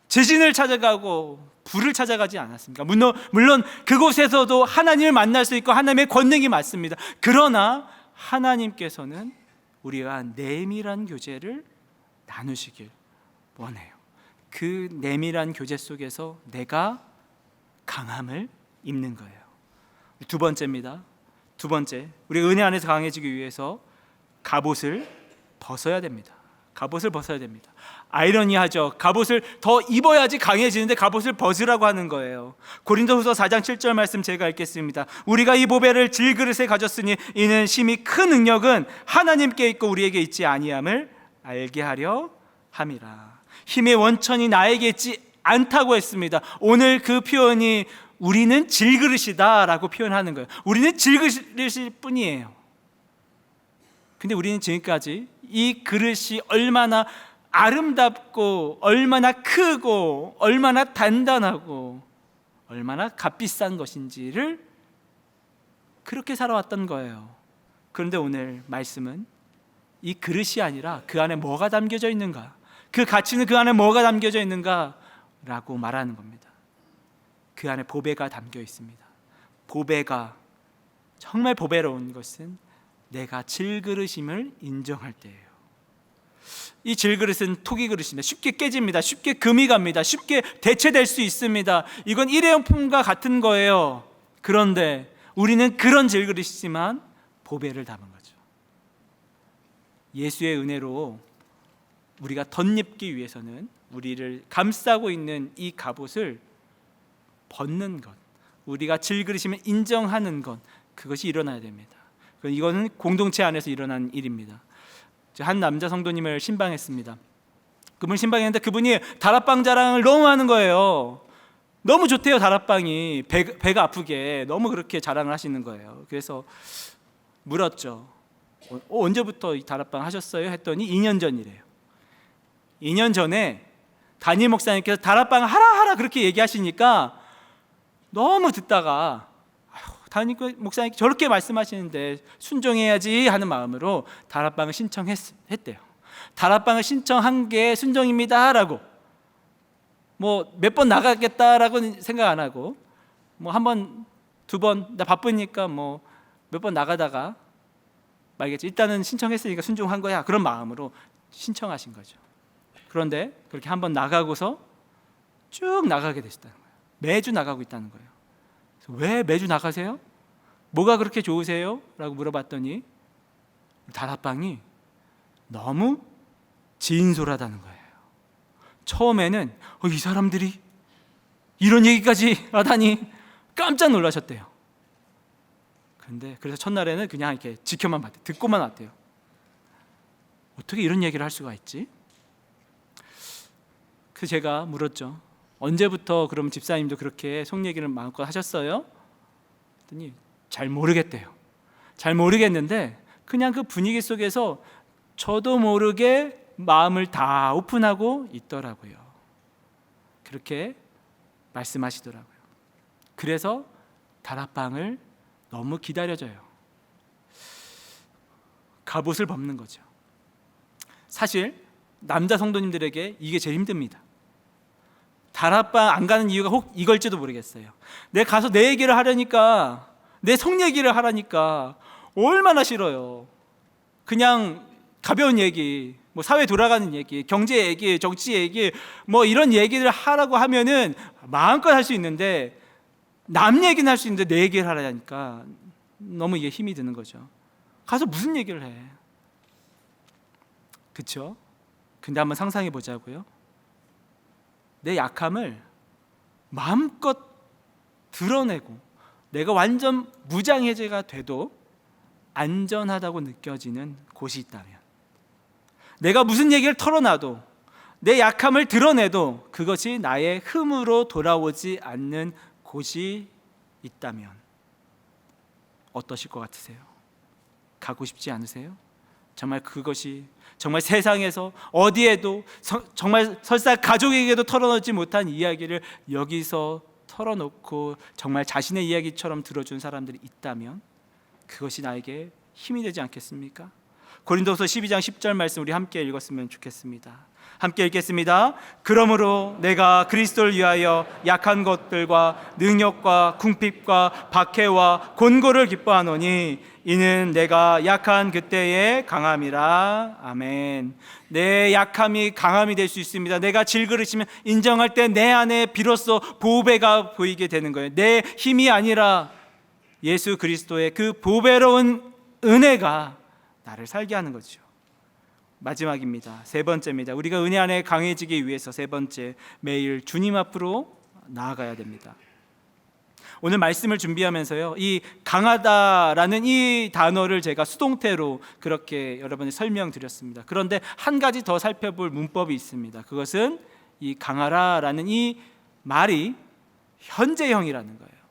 Speaker 1: 지진을 찾아가고 불을 찾아가지 않았습니까? 물론 그곳에서도 하나님을 만날 수 있고 하나님의 권능이 맞습니다. 그러나 하나님께서는 우리와 내밀한 교제를 나누시길 원해요. 그 내밀한 교제 속에서 내가 강함을 입는 거예요. 두 번째입니다. 두 번째, 우리 은혜 안에서 강해지기 위해서 갑옷을 벗어야 됩니다. 갑옷을 벗어야 됩니다. 아이러니하죠. 갑옷을 더 입어야지 강해지는데 갑옷을 벗으라고 하는 거예요. 고린도후서 4장 7절 말씀 제가 읽겠습니다. 우리가 이 보배를 질그릇에 가졌으니 이는 심히 큰 능력은 하나님께 있고 우리에게 있지 아니함을 알게 하려 함이라. 힘의 원천이 나에게 있지 않다고 했습니다. 오늘 그 표현이 우리는 질그릇이다 라고 표현하는 거예요. 우리는 질그릇일 뿐이에요. 근데 우리는 지금까지 이 그릇이 얼마나 아름답고 얼마나 크고 얼마나 단단하고 얼마나 값비싼 것인지를 그렇게 살아왔던 거예요. 그런데 오늘 말씀은 이 그릇이 아니라 그 안에 뭐가 담겨져 있는가, 그 가치는 그 안에 뭐가 담겨져 있는가 라고 말하는 겁니다. 그 안에 보배가 담겨 있습니다. 보배가, 정말 보배로운 것은 내가 질그릇임을 인정할 때예요. 이 질그릇은 토기 그릇입니다. 쉽게 깨집니다. 쉽게 금이 갑니다. 쉽게 대체될 수 있습니다. 이건 일회용품과 같은 거예요. 그런데 우리는 그런 질그릇이지만 보배를 담은 거죠. 예수의 은혜로 우리가 덧입기 위해서는 우리를 감싸고 있는 이 갑옷을 벗는 것, 우리가 질그릇임을 인정하는 것, 그것이 일어나야 됩니다. 이거는 공동체 안에서 일어난 일입니다. 한 남자 성도님을 신방했습니다. 그분 신방했는데 그분이 다락방 자랑을 너무 하는 거예요. 너무 좋대요. 다락방이 배가 아프게 너무 그렇게 자랑을 하시는 거예요. 그래서 물었죠. 언제부터 이 다락방 하셨어요? 했더니 2년 전이래요. 2년 전에 담임 목사님께서 다락방 하라 그렇게 얘기하시니까 너무 듣다가 담임 목사님이 저렇게 말씀하시는데 순종해야지 하는 마음으로 다락방을 신청했대요. 다락방을 신청한 게 순종입니다 라고, 뭐 몇 번 나가겠다라고 생각 안 하고, 뭐 한 번, 두 번, 나 바쁘니까 뭐 몇 번 나가다가 말겠지, 일단은 신청했으니까 순종한 거야, 그런 마음으로 신청하신 거죠. 그런데 그렇게 한 번 나가고서 쭉 나가게 되셨다는 거예요. 매주 나가고 있다는 거예요. 왜 매주 나가세요? 뭐가 그렇게 좋으세요? 라고 물어봤더니 다락방이 너무 진솔하다는 거예요. 처음에는 이 사람들이 이런 얘기까지 하다니 깜짝 놀라셨대요. 그런데 그래서 첫날에는 그냥 이렇게 지켜만 봤대요. 듣고만 왔대요. 어떻게 이런 얘기를 할 수가 있지? 그래서 제가 물었죠. 언제부터 그럼 집사님도 그렇게 속 얘기를 마음껏 하셨어요? 그랬더니 잘 모르겠대요. 잘 모르겠는데 그냥 그 분위기 속에서 저도 모르게 마음을 다 오픈하고 있더라고요. 그렇게 말씀하시더라고요. 그래서 다락방을 너무 기다려져요. 갑옷을 벗는 거죠. 사실 남자 성도님들에게 이게 제일 힘듭니다. 다락방 안 가는 이유가 혹 이걸지도 모르겠어요. 내가 가서 내 얘기를 하려니까, 내 속 얘기를 하라니까 얼마나 싫어요. 그냥 가벼운 얘기, 뭐 사회 돌아가는 얘기, 경제 얘기, 정치 얘기, 뭐 이런 얘기를 하라고 하면은 마음껏 할 수 있는데, 남 얘기는 할 수 있는데 내 얘기를 하라니까 너무 이게 힘이 드는 거죠. 가서 무슨 얘기를 해? 그렇죠? 근데 한번 상상해 보자고요. 내 약함을 마음껏 드러내고 내가 완전 무장해제가 돼도 안전하다고 느껴지는 곳이 있다면, 내가 무슨 얘기를 털어놔도 내 약함을 드러내도 그것이 나의 흠으로 돌아오지 않는 곳이 있다면 어떠실 것 같으세요? 가고 싶지 않으세요? 정말 그것이 정말 세상에서 어디에도 정말 설사 가족에게도 털어놓지 못한 이야기를 여기서 털어놓고 정말 자신의 이야기처럼 들어준 사람들이 있다면 그것이 나에게 힘이 되지 않겠습니까? 고린도서 12장 10절 말씀 우리 함께 읽었으면 좋겠습니다. 함께 읽겠습니다. 그러므로 내가 그리스도를 위하여 약한 것들과 능력과 궁핍과 박해와 곤고를 기뻐하노니 이는 내가 약한 그때의 강함이라. 아멘. 내 약함이 강함이 될 수 있습니다. 내가 질그릇이면 인정할 때 내 안에 비로소 보배가 보이게 되는 거예요. 내 힘이 아니라 예수 그리스도의 그 보배로운 은혜가 나를 살게 하는 거죠. 마지막입니다. 세 번째입니다. 우리가 은혜 안에 강해지기 위해서 세 번째, 매일 주님 앞으로 나아가야 됩니다. 오늘 말씀을 준비하면서요, 이 강하다라는 이 단어를 제가 수동태로 그렇게 여러분이 설명드렸습니다. 그런데 한 가지 더 살펴볼 문법이 있습니다. 그것은 이 강하라라는 이 말이 현재형이라는 거예요.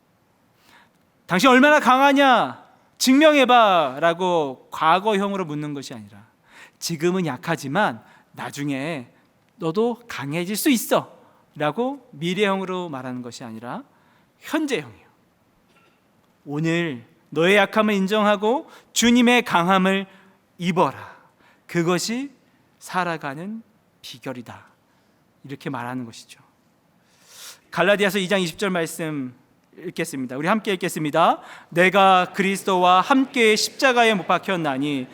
Speaker 1: 당신 얼마나 강하냐? 증명해봐 라고 과거형으로 묻는 것이 아니라 지금은 약하지만 나중에 너도 강해질 수 있어 라고 미래형으로 말하는 것이 아니라 현재형이에요. 오늘 너의 약함을 인정하고 주님의 강함을 입어라. 그것이 살아가는 비결이다. 이렇게 말하는 것이죠. 갈라디아서 2장 20절 말씀 읽겠습니다. 우리 함께 읽겠습니다. 내가 그리스도와 함께 십자가에 못 박혔나니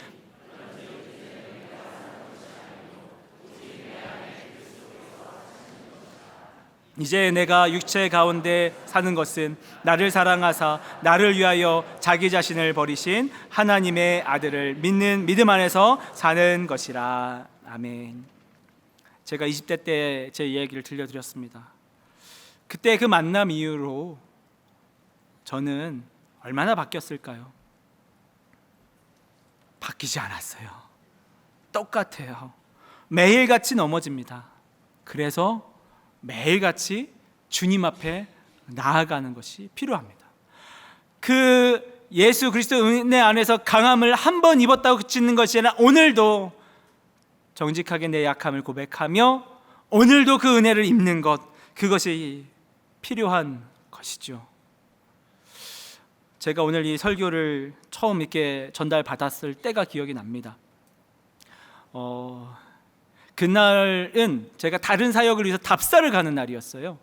Speaker 1: 이제 내가 육체 가운데 사는 것은 나를 사랑하사 나를 위하여 자기 자신을 버리신 하나님의 아들을 믿는 믿음 안에서 사는 것이라. 아멘. 제가 20대 때 제 이야기를 들려드렸습니다. 그때 그 만남 이후로 저는 얼마나 바뀌었을까요? 바뀌지 않았어요. 똑같아요. 매일같이 넘어집니다. 그래서 매일같이 주님 앞에 나아가는 것이 필요합니다. 그 예수 그리스도 은혜 안에서 강함을 한 번 입었다고 그치는 것이 아니라 오늘도 정직하게 내 약함을 고백하며 오늘도 그 은혜를 입는 것, 그것이 필요한 것이죠. 제가 오늘 이 설교를 처음 이렇게 전달받았을 때가 기억이 납니다. 그날은 제가 다른 사역을 위해서 답사를 가는 날이었어요.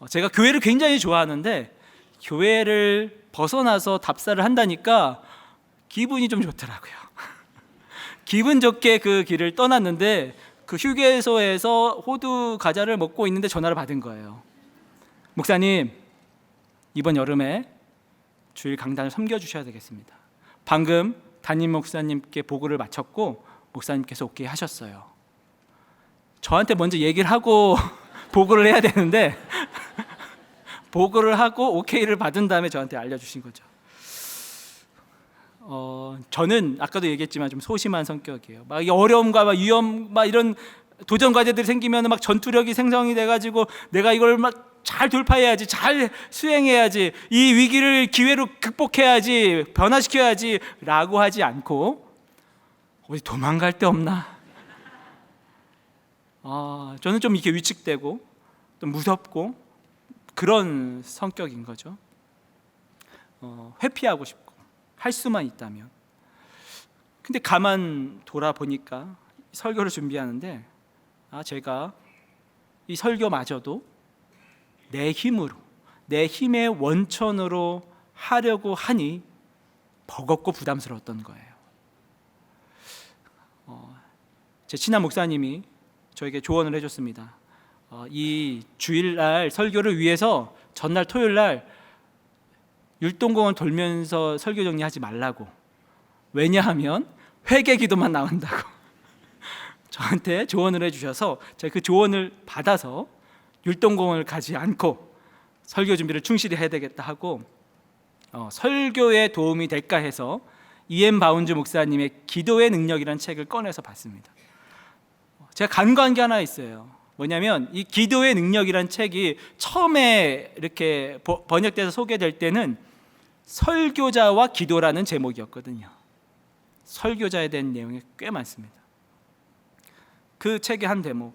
Speaker 1: 제가 교회를 굉장히 좋아하는데 교회를 벗어나서 답사를 한다니까 기분이 좀 좋더라고요. 기분 좋게 그 길을 떠났는데 그 휴게소에서 호두 과자를 먹고 있는데 전화를 받은 거예요. 목사님, 이번 여름에 주일 강단을 섬겨주셔야 되겠습니다. 방금 담임 목사님께 보고를 마쳤고 목사님께서 오케이 하셨어요. 저한테 먼저 얘기를 하고 보고를 해야 되는데 보고를 하고 오케이를 받은 다음에 저한테 알려주신 거죠. 저는 아까도 얘기했지만 좀 소심한 성격이에요. 막 어려움과 막 위험, 막 이런 도전 과제들이 생기면 막 전투력이 생성이 돼가지고 내가 이걸 막 잘 돌파해야지, 잘 수행해야지, 이 위기를 기회로 극복해야지, 변화시켜야지 라고 하지 않고 어디 도망갈 데 없나? 저는 좀 이렇게 위축되고 좀 무섭고 그런 성격인 거죠. 회피하고 싶고 할 수만 있다면. 근데 가만 돌아보니까 설교를 준비하는데 제가 이 설교마저도 내 힘으로, 내 힘의 원천으로 하려고 하니 버겁고 부담스러웠던 거예요. 제 친한 목사님이 저에게 조언을 해줬습니다. 이 주일날 설교를 위해서 전날 토요일날 율동공원 돌면서 설교 정리하지 말라고. 왜냐하면 회개 기도만 나온다고 저한테 조언을 해주셔서 제가 그 조언을 받아서 율동공원을 가지 않고 설교 준비를 충실히 해야 되겠다 하고 설교에 도움이 될까 해서 E.M. 바운즈 목사님의 기도의 능력이라는 책을 꺼내서 봤습니다. 제가 간과한 게 하나 있어요. 뭐냐면 이 기도의 능력이라는 책이 처음에 이렇게 번역돼서 소개될 때는 설교자와 기도라는 제목이었거든요. 설교자에 대한 내용이 꽤 많습니다. 그 책의 한 대목,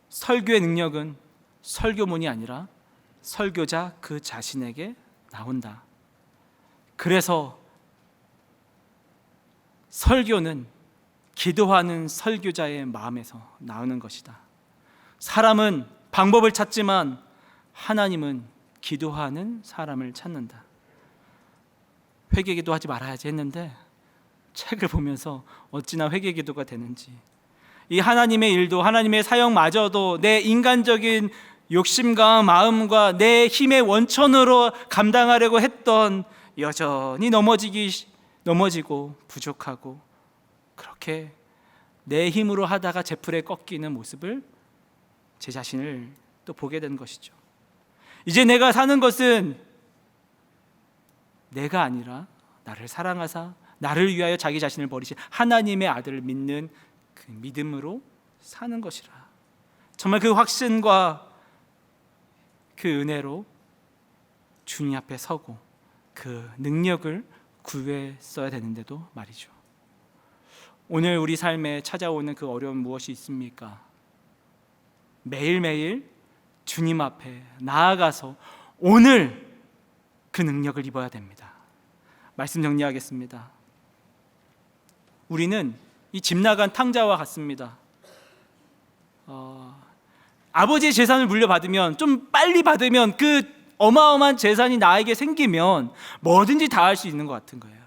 Speaker 1: 설교의 능력은 설교문이 아니라 설교자 그 자신에게 나온다. 그래서 설교는 기도하는 설교자의 마음에서 나오는 것이다. 사람은 방법을 찾지만 하나님은 기도하는 사람을 찾는다. 회개 기도하지 말아야지 했는데 책을 보면서 어찌나 회개 기도가 되는지, 이 하나님의 일도 하나님의 사역마저도 내 인간적인 욕심과 마음과 내 힘의 원천으로 감당하려고 했던, 여전히 넘어지고 부족하고 그렇게 내 힘으로 하다가 제풀에 꺾이는 모습을 제 자신을 또 보게 된 것이죠. 이제 내가 사는 것은 내가 아니라 나를 사랑하사 나를 위하여 자기 자신을 버리신 하나님의 아들을 믿는 그 믿음으로 사는 것이라. 정말 그 확신과 그 은혜로 주님 앞에 서고 그 능력을 구했어야 되는데도 말이죠. 오늘 우리 삶에 찾아오는 그 어려움 무엇이 있습니까? 매일매일 주님 앞에 나아가서 오늘 그 능력을 입어야 됩니다. 말씀 정리하겠습니다. 우리는 이 집 나간 탕자와 같습니다. 아버지의 재산을 물려받으면, 좀 빨리 받으면, 그 어마어마한 재산이 나에게 생기면 뭐든지 다 할 수 있는 것 같은 거예요.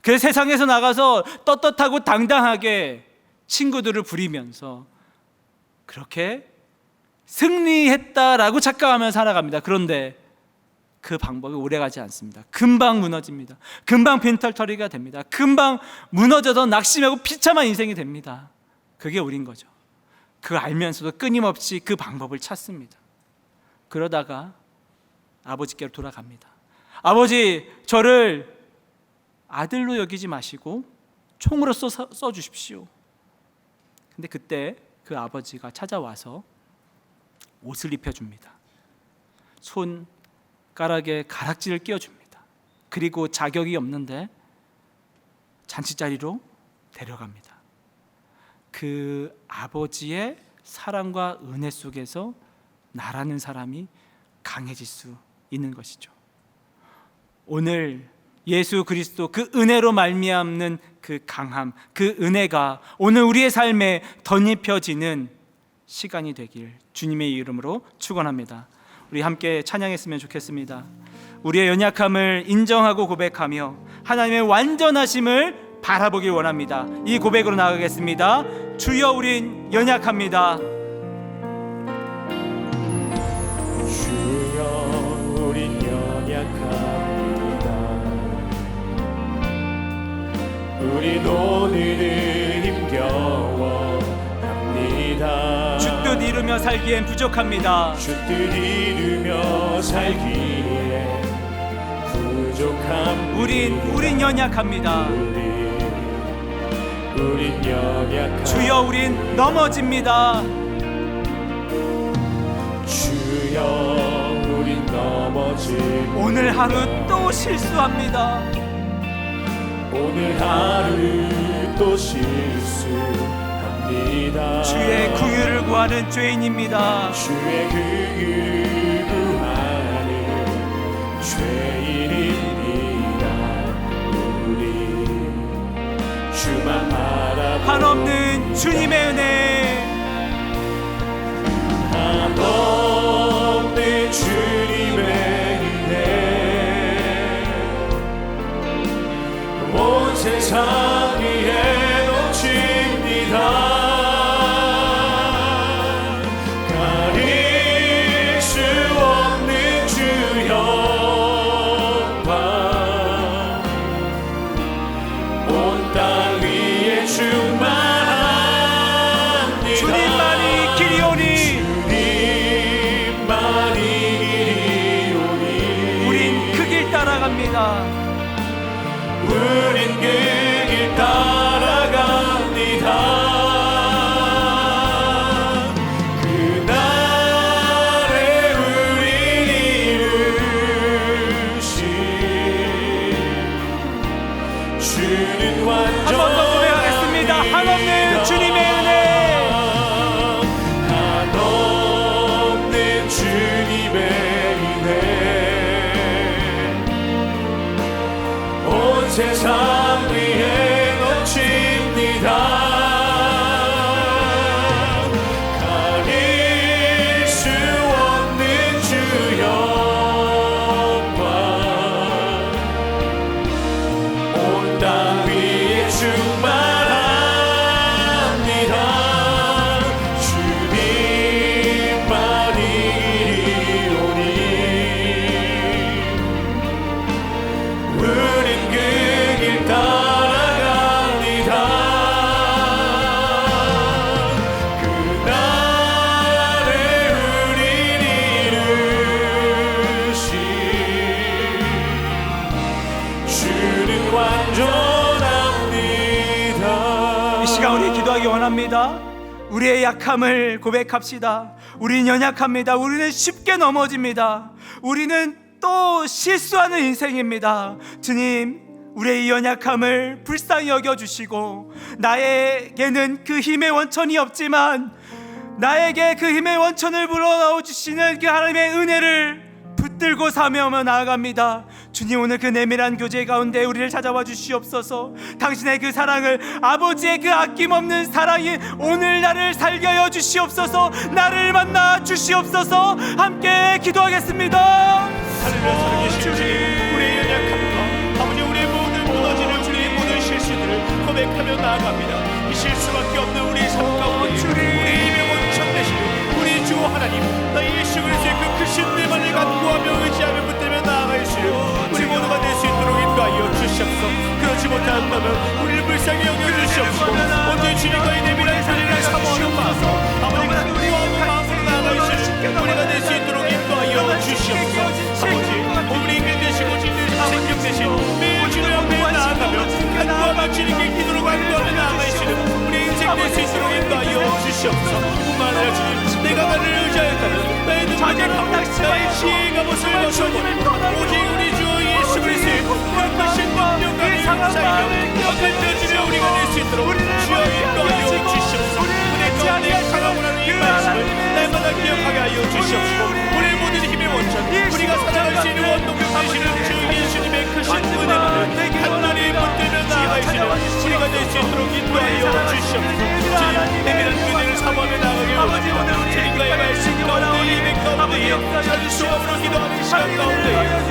Speaker 1: 그래서 세상에서 나가서 떳떳하고 당당하게 친구들을 부리면서 그렇게 승리했다라고 착각하며 살아갑니다. 그런데 그 방법이 오래가지 않습니다. 금방 무너집니다. 금방 빈털터리가 됩니다. 금방 무너져서 낙심하고 비참한 인생이 됩니다. 그게 우린 거죠. 그거 알면서도 끊임없이 그 방법을 찾습니다. 그러다가 아버지께로 돌아갑니다. 아버지, 저를 아들로 여기지 마시고 총으로 써 주십시오. 근데 그때 그 아버지가 찾아와서 옷을 입혀줍니다. 손가락에 가락지를 끼워줍니다. 그리고 자격이 없는데 잔치자리로 데려갑니다. 그 아버지의 사랑과 은혜 속에서 나라는 사람이 강해질 수 있는 것이죠. 오늘 예수 그리스도 그 은혜로 말미암는 그 강함, 그 은혜가 오늘 우리의 삶에 덧입혀지는 시간이 되길 주님의 이름으로 축원합니다. 우리 함께 찬양했으면 좋겠습니다. 우리의 연약함을 인정하고 고백하며 하나님의 완전하심을 바라보길 원합니다. 이 고백으로 나가겠습니다. 주여, 우린 연약합니다.
Speaker 2: 주여, 우린 연약합니다. 우린 오늘은 힘겨워 합니다.
Speaker 1: 주뜻 이루며 살기엔 부족합니다.
Speaker 2: 주뜻 이루며 살기에 부족합니다.
Speaker 1: 우린 연약합니다.
Speaker 2: 우린 연약합니다.
Speaker 1: 주여, 우린 넘어집니다.
Speaker 2: 주여, 우린 넘어집니다.
Speaker 1: 오늘 하루 또 실수합니다.
Speaker 2: 오늘 하루 또 실수합니다.
Speaker 1: 주의 긍휼을 구하는 죄인입니다.
Speaker 2: 주의 긍휼을 구하는 죄인입니다. 우리 주만 바라보는
Speaker 1: 한없는 주님의 은혜,
Speaker 2: 한없는 주님의 은혜, 온 세상 위에 넘칩니다. 가릴 수 없는 주 영광, 온 땅 위에 충만합니다.
Speaker 1: 주님만이 길이오니 우린 그 길 따라갑니다.
Speaker 2: 우린 그 길 따라갑니다. 그날에 우린 이루신 주는 완전.
Speaker 1: 한 번 더 고백하겠습니다. 한없는 주님의 은혜,
Speaker 2: 한없는 주님의 은혜, 온 세상 위에 넘칩니다.
Speaker 1: 원합니다. 우리의 약함을 고백합시다. 우리는 연약합니다. 우리는 쉽게 넘어집니다. 우리는 또 실수하는 인생입니다. 주님, 우리의 이 연약함을 불쌍히 여겨주시고, 나에게는 그 힘의 원천이 없지만 나에게 그 힘의 원천을 불어넣어 주시는 그 하나님의 은혜를 붙들고 사명하며 나아갑니다. 주님, 오늘 그 내밀한 교제 가운데 우리를 찾아와 주시옵소서. 당신의 그 사랑을, 아버지의 그 아낌없는 사랑이 오늘 나를 살게 하여 주시옵소서. 나를 만나 주시옵소서. 함께 기도하겠습니다.
Speaker 2: 하늘을 살아계신 주님, 우리의 연약함과 아버지 우리의 모든 무너지는 우리의 모든 실수들을 고백하며 나아갑니다. 이 실수밖에 없는 우리의 삶 가운데 우리의 힘의 원천 되시는 우리 주 하나님, 나의 예수 그리스도의 그 크신 내만을 간구하며 의지하며 붙들며 나아가시는 우리 모두가 될 수 있도록 인도하여 주시옵소서. 그렇지 못한다면 우리를 불쌍히 여겨주시옵소서. 언제 주님과의 내밀한 교제를 사모하는 마음, 아버지가 우리와 마음으로 나아가시는 우리가 될 수 있도록 인도하여 주시옵소서. 아버지, 우리 인간 되시고 진리의 생명 되신 매일 주님 앞에 나아가며 간구하며 주님께 기도로 간구하며 나아가시는 우리 인생 될 수 있도록 인도하여 주시옵소서. 뿐만 아니라 주님, 내가 나를 의지하였다면 나의 눈물을 하고 나의 지혜가 못을 벗어버리고 오직 우리 주 예수 그리스도의 그 크신 능력과 인사이며 역할 되어지며 우리가 될 수 있도록 주여 인도하여 주시옵소서. 은혜 가운데 강함을 하는 이 말씀을 날마다 기억하게 하여 주시옵소서. 우리의 모든 힘의 원천, 우리가 살아갈 수 있는 원동력 되시는 주 예수님의 크신 은혜만을 간절히 붙들며 나아가시는 우리가 될 수 있도록 인도하여 주시옵소서. 주님, 내밀한 교제를 사모하며 나아가게 원합니다. 주님과의 말씀 가운데 예배 가운데 자주수업으로 기도하는 시간 가운데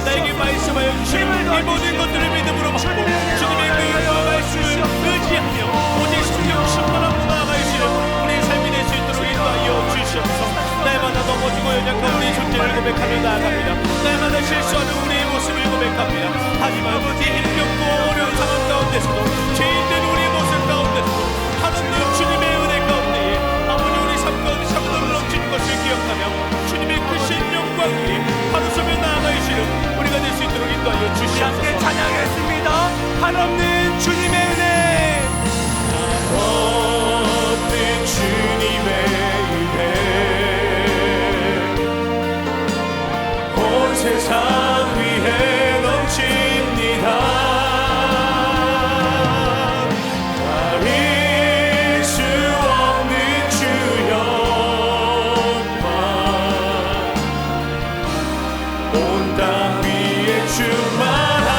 Speaker 2: 나에게 말씀하여 주시는 이 모든 것들을 믿음으로 받고 주님의 그 말씀을 의지하며 오직 성령 충만함으로 나아가시는 우리의 삶이 될 수 있도록 인도하여 주시옵소서. 날마다 넘어지고 연약한 우리의 존재를 고백하며 나아갑니다. 날마다 실수하는 우리의 모습을 고백합니다. 하지만 이 힘겹고 어려운 상황 가운데서도 죄인된 우리의 모습 가운데서도 하나님 주님의 은혜 가운데에 아버지 우리 삶 가운데 참으로 넘치는 것을 기억하며 주님의 크신 영광이 바로 서며 나아가시는 우리가 될 수 있도록 인도하여 주시옵소서.
Speaker 1: 함께 찬양했습니다. 한없는 주님의 은혜,
Speaker 2: 없는 주님의 은혜 온 세상 위에 넘칩니다. 가릴 수 없는 주 영광 온 땅 위에 충만합니다.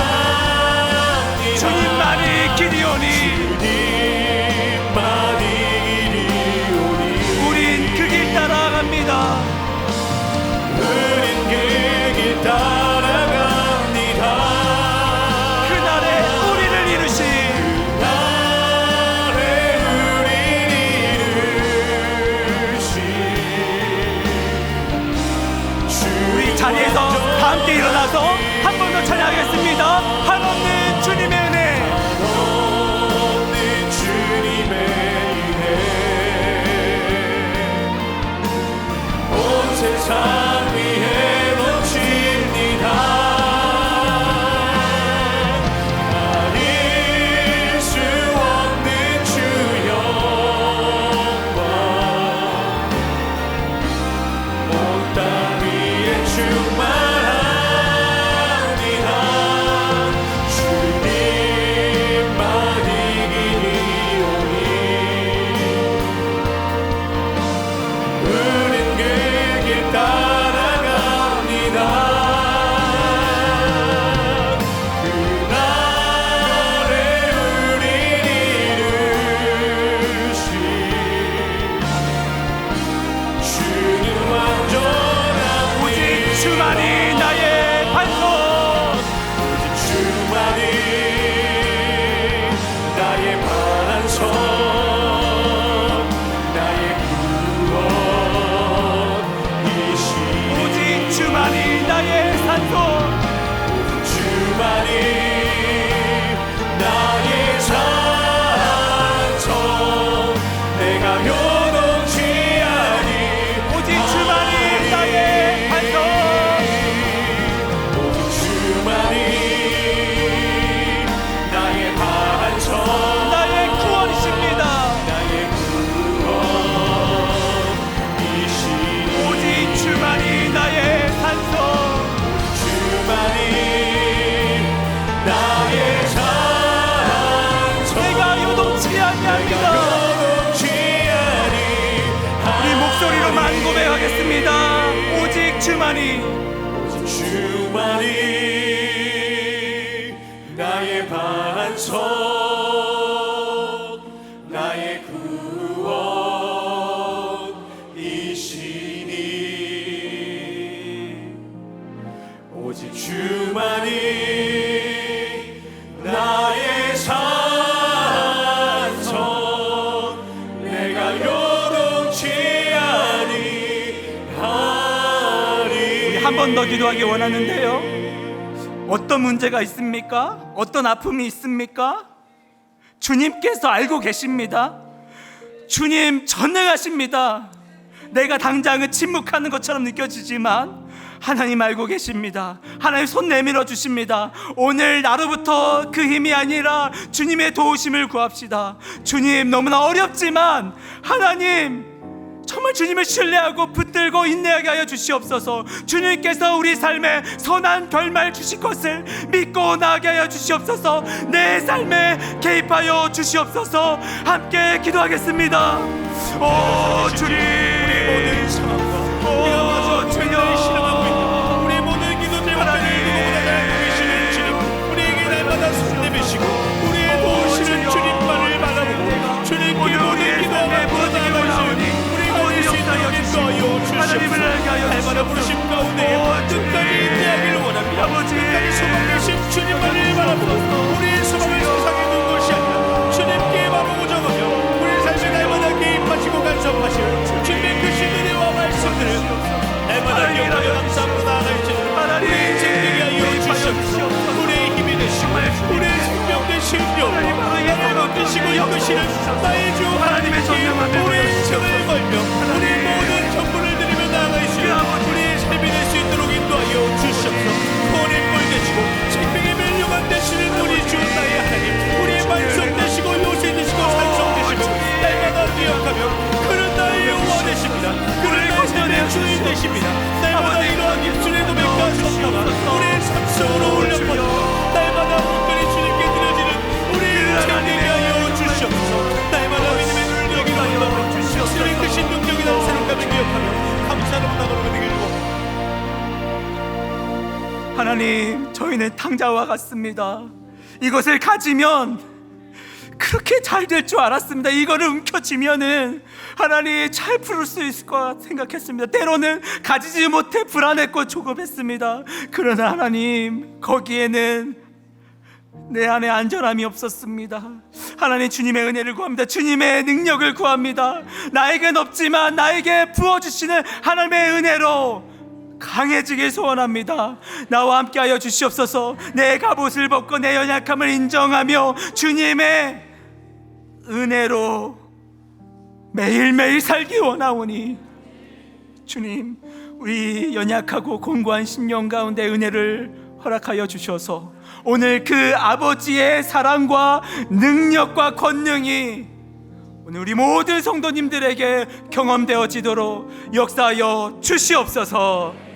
Speaker 1: 주님만이 길이오니 우린 그 길 따라갑니다.
Speaker 2: 우린 그 길 따라갑니다.
Speaker 1: 그날에 우리를 이루신
Speaker 2: 나를 이루신
Speaker 1: 우리 자리에서 함께 일어나서 한 번 더 찬양하겠습니다. 한없는 주님의 은혜,
Speaker 2: 없는 주님의 은혜 온 세상 위에 넘칩니다. 가릴 수 없는 주 영광 온 땅 위에 충만합니다. 주님만 이기리오니 우린 그 길 따라갑니다. 그날에 우린 이루신 주는 완전한
Speaker 1: 오직 주만이 나의 반석,
Speaker 2: 주만이 나의 반석, 나의 구원이시니
Speaker 1: 오직 주만이 나의 산소,
Speaker 2: 주만이 나의 산성, 내가 요동치 아니
Speaker 1: 오직 주만이 나의 반석,
Speaker 2: 주만이 나의 반성,
Speaker 1: 나의 구원이십니다.
Speaker 2: 나의 오직 주만이 나의 반석, 나의 구원이시니. 오직 주만이 나의 산성, 내가 요동치 아니하리.
Speaker 3: 한 번 더 기도하기 원하는데요. 어떤 문제가 있습니까? 어떤 아픔이 있습니까? 주님께서 알고 계십니다. 주님 전능하십니다. 내가 당장은 침묵하는 것처럼 느껴지지만 하나님 알고 계십니다. 하나님 손 내밀어 주십니다. 오늘 나로부터 그 힘이 아니라 주님의 도우심을 구합시다. 주님, 너무나 어렵지만 하나님 정말 주님을 신뢰하고 붙들고 인내하게 하여 주시옵소서. 주님께서 우리 삶에 선한 결말 주실 것을 믿고 나아가게 하여 주시옵소서. 내 삶에 개입하여 주시옵소서. 함께 기도하겠습니다. 오 주님,
Speaker 2: 우리 모든 상황과 우리가 마저 주님을 신뢰하고 있는 우리 모든 기도 제목들을 누구보다 잘 보이시는 주님, 우리에게 날마다 손 내미시고 우리의 도우시는 주님만을 바라보고 주님께 모든 기도와 부르짖기 원하오니
Speaker 3: 하나님을 알게 하여
Speaker 2: 날마다 부르심 가운데 끝까지 인내하기를 원합니다. 끝까지 소망 되신 주님만을 바라보고 우리의 소망을 세상에 둔 것이 아니라 주님께 바로 오정하며 우리의 삶에 날마다 개입하시고 간섭하시는 주님의 크신 은혜와 말씀들을 날마다 기억하여 감사함으로 나아갈지는 우리의 인생 되게 하여 주시옵소서. 우리의 힘이 되시고 우리의 생명 되시는 여호와, 나를 얻으시고 이끄시는 나의 주 하나님의 전능함에 우리의 인생을 걸며 우리의 모든 전부를 드리며 나아가시며 우리의 삶이 될 수 있도록 인도하여 주시옵소서. 구원의 꼴 되시고 생명의 멸류관 되시는 우리 주 나의 하나님, 우리의 반석 되시고 요새 되시고 산성 되시고 날마다 기억하며 그는 나의 여호와 되십니다. 그는 나의 삶의 주인 되십니다. 날마다 이러한 입술의 고백과 성가와 우리의 삶 속으로 올려버려 날마다 온전히 주님께 드려지는 우리의 인생 되게 하여 주시옵소서. 날마다 믿음의 눈을 여기로 하여 주시옵소서. 주님의 크신 능력이라는 사랑감을 기억하며 감사로 나가는 되길 원합니다.
Speaker 3: 하나님, 저희는 탕자와 같습니다. 이것을 가지면 그렇게 잘 될 줄 알았습니다. 이거를 움켜쥐면은 하나님 잘 풀을 수 있을 거라 생각했습니다. 때로는 가지지 못해 불안했고 조급했습니다. 그러나 하나님, 거기에는 내 안에 안전함이 없었습니다. 하나님, 주님의 은혜를 구합니다. 주님의 능력을 구합니다. 나에겐 없지만 나에게 부어주시는 하나님의 은혜로 강해지길 소원합니다. 나와 함께하여 주시옵소서. 내 갑옷을 벗고 내 연약함을 인정하며 주님의 은혜로 매일매일 살기 원하오니 주님, 우리 연약하고 공고한 심령 가운데 은혜를 허락하여 주셔서 오늘 그 아버지의 사랑과 능력과 권능이 오늘 우리 모든 성도님들에게 경험되어지도록 역사하여 주시옵소서.